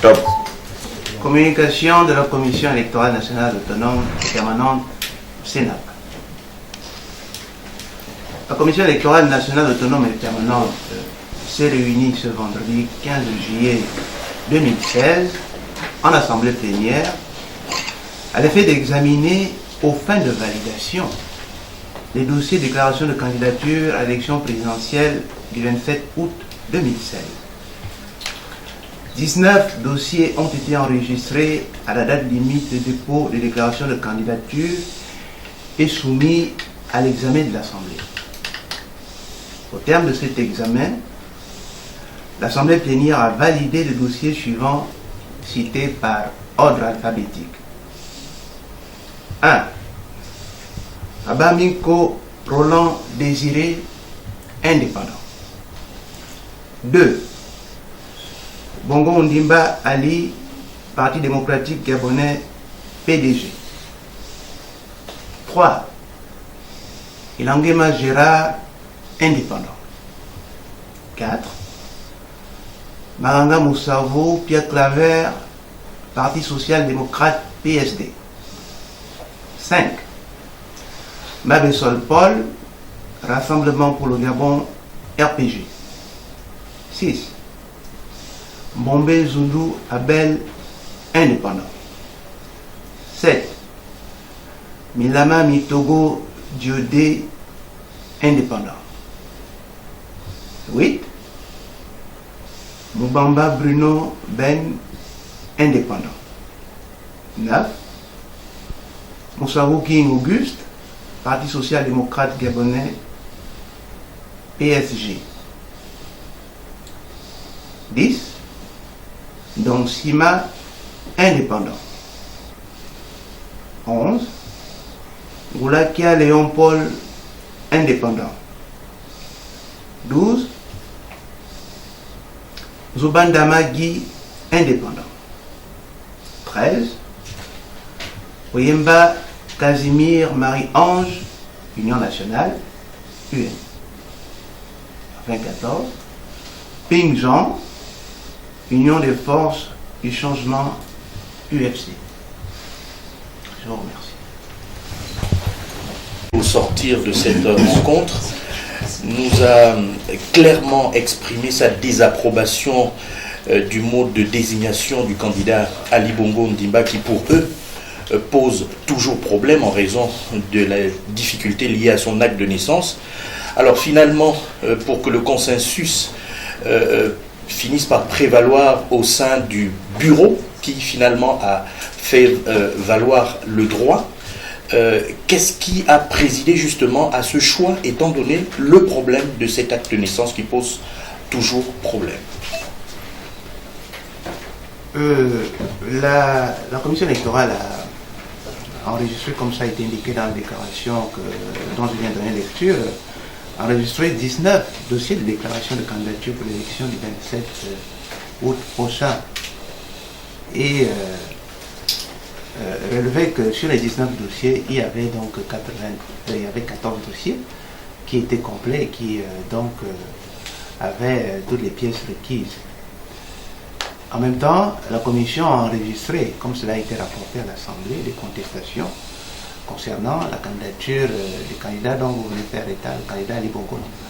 Stop. Communication de la Commission électorale nationale autonome permanente Sénat. La Commission électorale nationale autonome et permanente s'est réunie ce vendredi 15 juillet 2016 en assemblée plénière à l'effet d'examiner aux fins de validation les dossiers de déclaration de candidature à l'élection présidentielle du 27 août 2016. 19 dossiers ont été enregistrés à la date limite de dépôt de déclaration de candidature et soumis à l'examen de l'Assemblée. Au terme de cet examen, l'Assemblée plénière a validé les dossiers suivants cités par ordre alphabétique. 1. Abamiko Roland Désiré, indépendant. 2. Bongo Ndimba Ali, Parti démocratique gabonais, PDG. 3. Ilangema Gérard, indépendant. 4. Maranga Moussavo, Pierre Claver, Parti social-démocrate, PSD. 5. Mabessol Paul, Rassemblement pour le Gabon, RPG. 6. Bombé Zulu Abel, indépendant. 7. Milama Mitogo Diodé, indépendant. 8. Mubamba Bruno Ben, indépendant. 9. Moussarou King Auguste, Parti social-démocrate gabonais, PSG. 10. Don Sima, indépendant. 11. Goulakia Léon Paul, indépendant. 12. Zubandama Guy, indépendant. 13. Oyemba Casimir Marie-Ange, Union nationale, UN. 14. Ping Jean, Union des forces du changement, UFC. Je vous remercie. Au sortir de cette rencontre, nous a clairement exprimé sa désapprobation du mode de désignation du candidat Ali Bongo Ndimba qui pour eux pose toujours problème en raison de la difficulté liée à son acte de naissance. Alors finalement, pour que le consensus finisse par prévaloir au sein du bureau qui finalement a fait valoir le droit, qu'est-ce qui a présidé justement à ce choix étant donné le problème de cet acte de naissance qui pose toujours problème? La commission électorale a enregistré, comme ça a été indiqué dans la déclaration dont je viens de donner lecture, enregistré 19 dossiers de déclaration de candidature pour l'élection du 27 août prochain. Et relevé que sur les 19 dossiers, il y avait donc 14 dossiers qui étaient complets et qui avaient toutes les pièces requises. En même temps, la commission a enregistré, comme cela a été rapporté à l'Assemblée, des contestations concernant la candidature du candidat dont vous venez faire état, le candidat Ali Bongo Ndimba.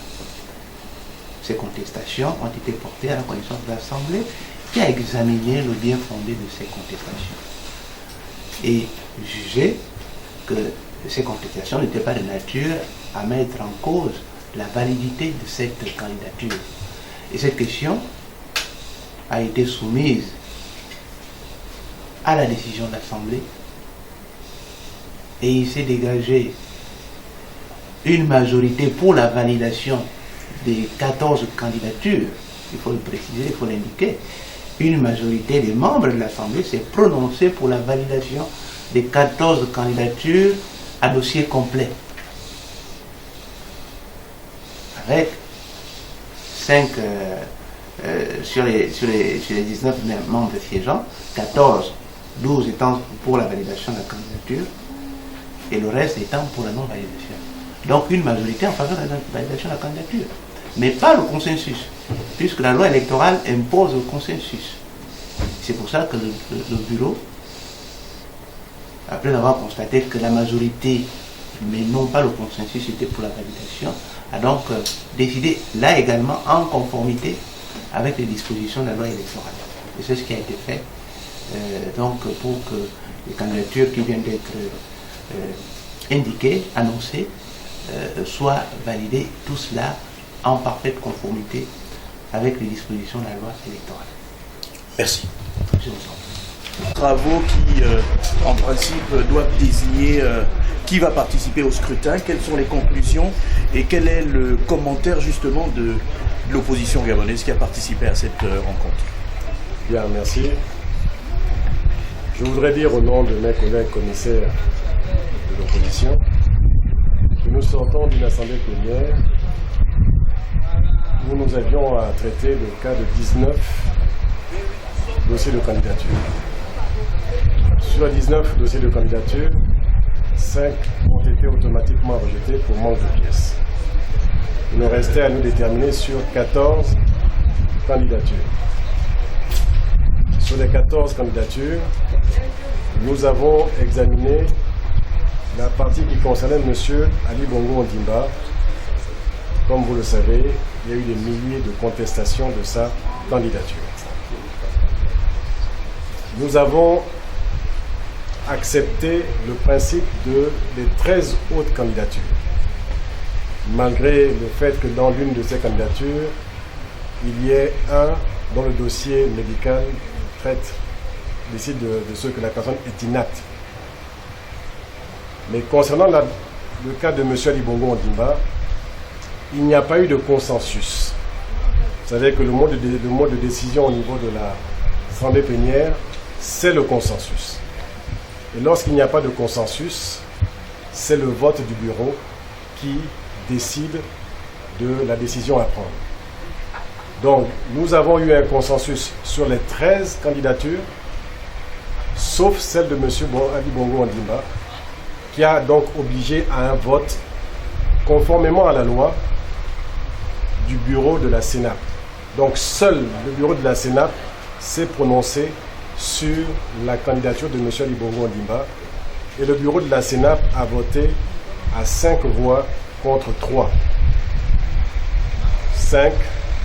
Ces contestations ont été portées à la connaissance de l'Assemblée qui a examiné le bien fondé de ces contestations et jugé que ces contestations n'étaient pas de nature à mettre en cause la validité de cette candidature. Et cette question a été soumise à la décision de l'Assemblée et il s'est dégagé une majorité pour la validation des 14 candidatures, il faut le préciser, il faut l'indiquer. Une majorité des membres de l'Assemblée s'est prononcée pour la validation des 14 candidatures à dossier complet. Avec 5 sur les 19 membres siégeants, 12 étant pour la validation de la candidature et le reste étant pour la non-validation. Donc une majorité en faveur de la validation de la candidature, mais pas le consensus, puisque la loi électorale impose le consensus. C'est pour ça que le bureau, après avoir constaté que la majorité, mais non pas le consensus, était pour la validation, a donc décidé là également en conformité avec les dispositions de la loi électorale. Et c'est ce qui a été fait donc pour que les candidatures qui viennent d'être indiquées, annoncées, soient validées, tout cela en parfaite conformité avec les dispositions de la loi électorale. Merci. Je vous en prie. Travaux qui, en principe, doivent désigner qui va participer au scrutin, quelles sont les conclusions et quel est le commentaire justement de l'opposition gabonaise qui a participé à cette rencontre. Bien, merci. Je voudrais dire au nom de mes collègues commissaires de l'opposition que nous sortons d'une assemblée plénière où nous avions à traiter le cas de 19 dossiers de candidature. Sur 19 dossiers de candidature, 5 ont été automatiquement rejetés pour manque de pièces. Il nous restait à nous déterminer sur 14 candidatures. Sur les 14 candidatures, nous avons examiné la partie qui concernait M. Ali Bongo Ondimba. Comme vous le savez, il y a eu des milliers de contestations de sa candidature. Nous avons accepté le principe des 13 autres candidatures, malgré le fait que dans l'une de ces candidatures, il y ait un dont le dossier médical décide de ce que la personne est inapte. Mais concernant le cas de M. Ali Bongo Ondimba, il n'y a pas eu de consensus. Vous savez que le mode de décision au niveau de l'Assemblée plénière, c'est le consensus. Et lorsqu'il n'y a pas de consensus, c'est le vote du bureau qui décide de la décision à prendre. Donc, nous avons eu un consensus sur les 13 candidatures, sauf celle de M. Ali Bongo Ondimba, qui a donc obligé à un vote conformément à la loi du bureau de la Sénat. Donc, seul le bureau de la Sénat s'est prononcé sur la candidature de M. Ali Bongo Ondimba, et le bureau de la Sénat a voté à 5 voix contre 3. 5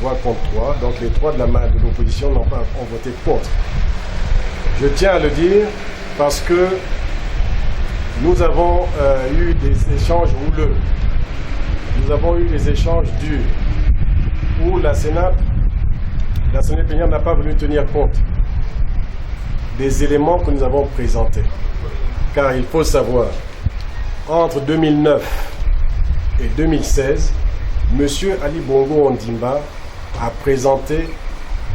voix contre 3, donc les 3 de l'opposition ont voté contre. Je tiens à le dire parce que nous avons eu des échanges houleux, nous avons eu des échanges durs, où l'Assemblée plénière n'a pas voulu tenir compte des éléments que nous avons présentés. Car il faut savoir, entre 2009 et 2016, M. Ali Bongo Ondimba a présenté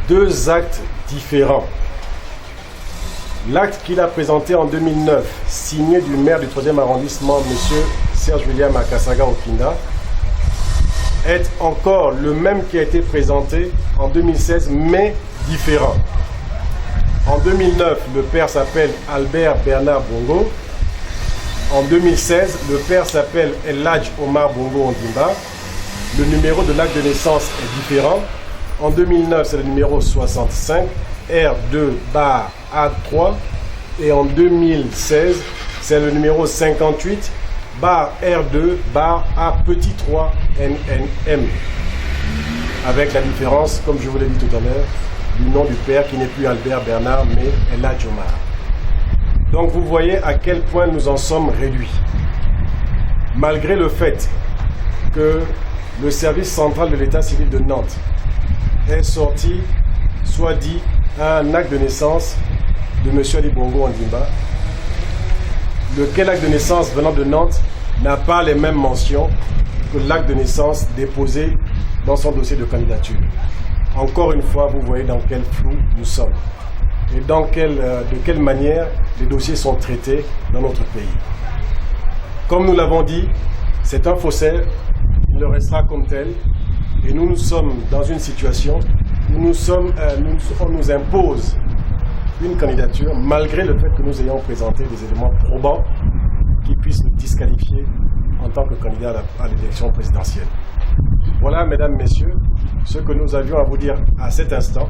2 actes différents. L'acte qu'il a présenté en 2009, signé du maire du 3e arrondissement, M. Serge William Akasaga Okinda, est encore le même qui a été présenté en 2016, mais différent. En 2009, le père s'appelle Albert Bernard Bongo. En 2016, le père s'appelle Eladj Omar Bongo Ondimba. Le numéro de l'acte de naissance est différent. En 2009, c'est le numéro 65, R2-A3. Et en 2016, c'est le numéro 58, R2-A3NNM. Avec la différence, comme je vous l'ai dit tout à l'heure, du nom du père qui n'est plus Albert Bernard, mais Eladj Omar. Donc vous voyez à quel point nous en sommes réduits. Malgré le fait que le service central de l'état civil de Nantes est sorti, soit dit, un acte de naissance de M. Ali Bongo Ondimba, lequel acte de naissance venant de Nantes n'a pas les mêmes mentions que l'acte de naissance déposé dans son dossier de candidature. Encore une fois, vous voyez dans quel flou nous sommes et de quelle manière les dossiers sont traités dans notre pays. Comme nous l'avons dit, c'est un faussaire, il le restera comme tel, et nous sommes dans une situation où on nous impose une candidature malgré le fait que nous ayons présenté des éléments probants qui puissent nous disqualifier en tant que candidat à l'élection présidentielle. Voilà, mesdames, messieurs, ce que nous avions à vous dire à cet instant.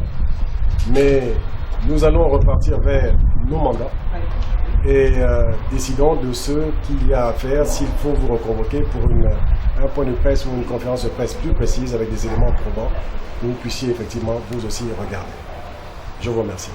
Mais nous allons repartir vers nos mandats et décidons de ce qu'il y a à faire, s'il faut vous reconvoquer pour un point de presse ou une conférence de presse plus précise avec des éléments probants que vous puissiez effectivement vous aussi regarder. Je vous remercie.